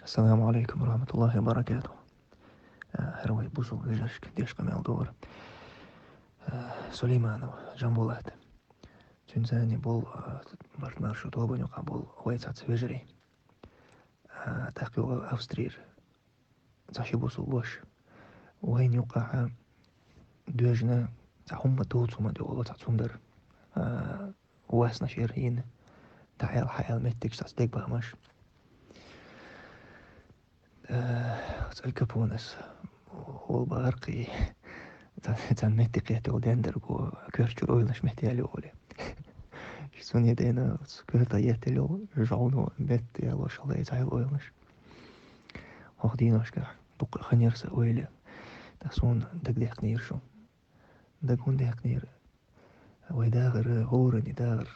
السلام عليكم ورحمة الله وبركاته. هروي بوزو جاشك ديش قمال دور. سليمان جنبولات تنزاني بول مرتمر شو توبن يقع بول ويتات فجري تحقيق أوسترير تحشي بوسو بوش وين يقع دوجنا تحوم توتو ما دو والله تحتوندر واسنا شيرين تحيال حيال متك تصدق بهمش الكابونس والبارقي تان متك يهتو دندر بو كيرشو اويلش مهتيالي اولي شسون يدينا كيرتا يهتلو رجعونو مت يالو شالله يتعيل اويلش هاخدينوش كح بق خنيرس اويلي تحسون دق ديق نيرشو دقون ديق نير ويداغر هورني داغر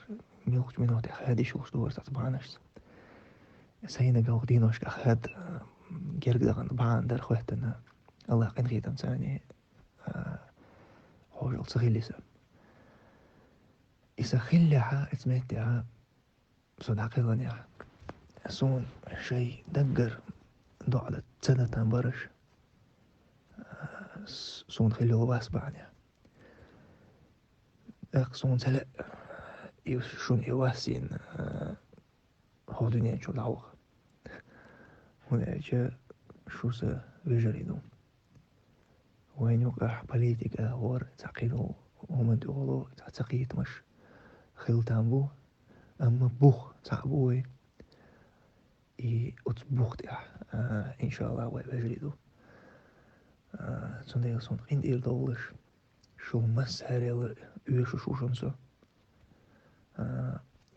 ميلوش منو تخادي شوش دور تتبعنش سينا قاخدينوش كخاد جرق دغن بعان در خوهتنا الله قن غيتم ثاني حوجل صغيلسة إذا خلها اسمتها صدق غنيها سون شيء دقر ضعلت سنة برش سون خليه واسبعني سون سلا يشون يواسين هو دنيا شو العوق هنا جاء شو سا بجريدو وين يوقع بوليتيكا هور تعقيدو هم دولو تعتقيد مش خلتان بو أما بوخ تعبوي أتبوخ تيح إن شاء الله ويبجريدو سندي سون عند دولش شو مسهر شو شنسو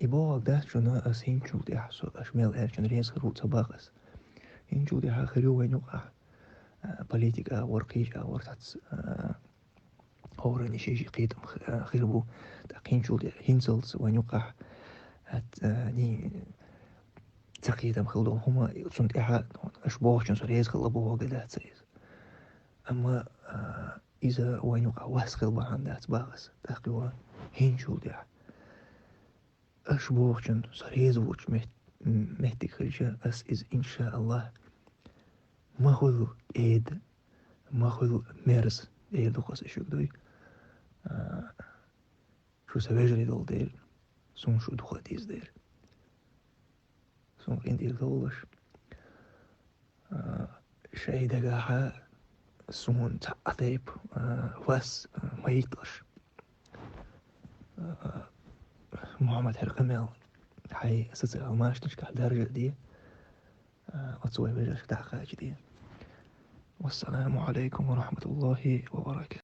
يبغى ده شنو أسين شو دي حسو أشمل أرجن ريس خروج سباقس إن شو دي خيرو وين يقع بوليتيكا ورقيجة ورتات هورني شيء قيد خيربو تقين شو دي هينزلز وين يقع هت ني تقيدم خلدون هما صنت إحد أشباه شنو ريس خلبوه قدها تسيز أما إذا وين يقع واسخل بهان ده سباقس تقيوا هين شو دي أشبوخشن صريز وش مهتك خرجة أس إز إن شاء الله ما خذ إيد ما خذ ميرس إيد وقص إيش يقدوي شو سبيجري دول دير سون شو دخاتيز دير سون إندي دولش شيء دقاها سون تعطيب واس ما يطلش محمد هرقمل حي أساس الماش تشكح درجة دي أتصوي بيجاش تحقاج دي والسلام عليكم ورحمة الله وبركاته.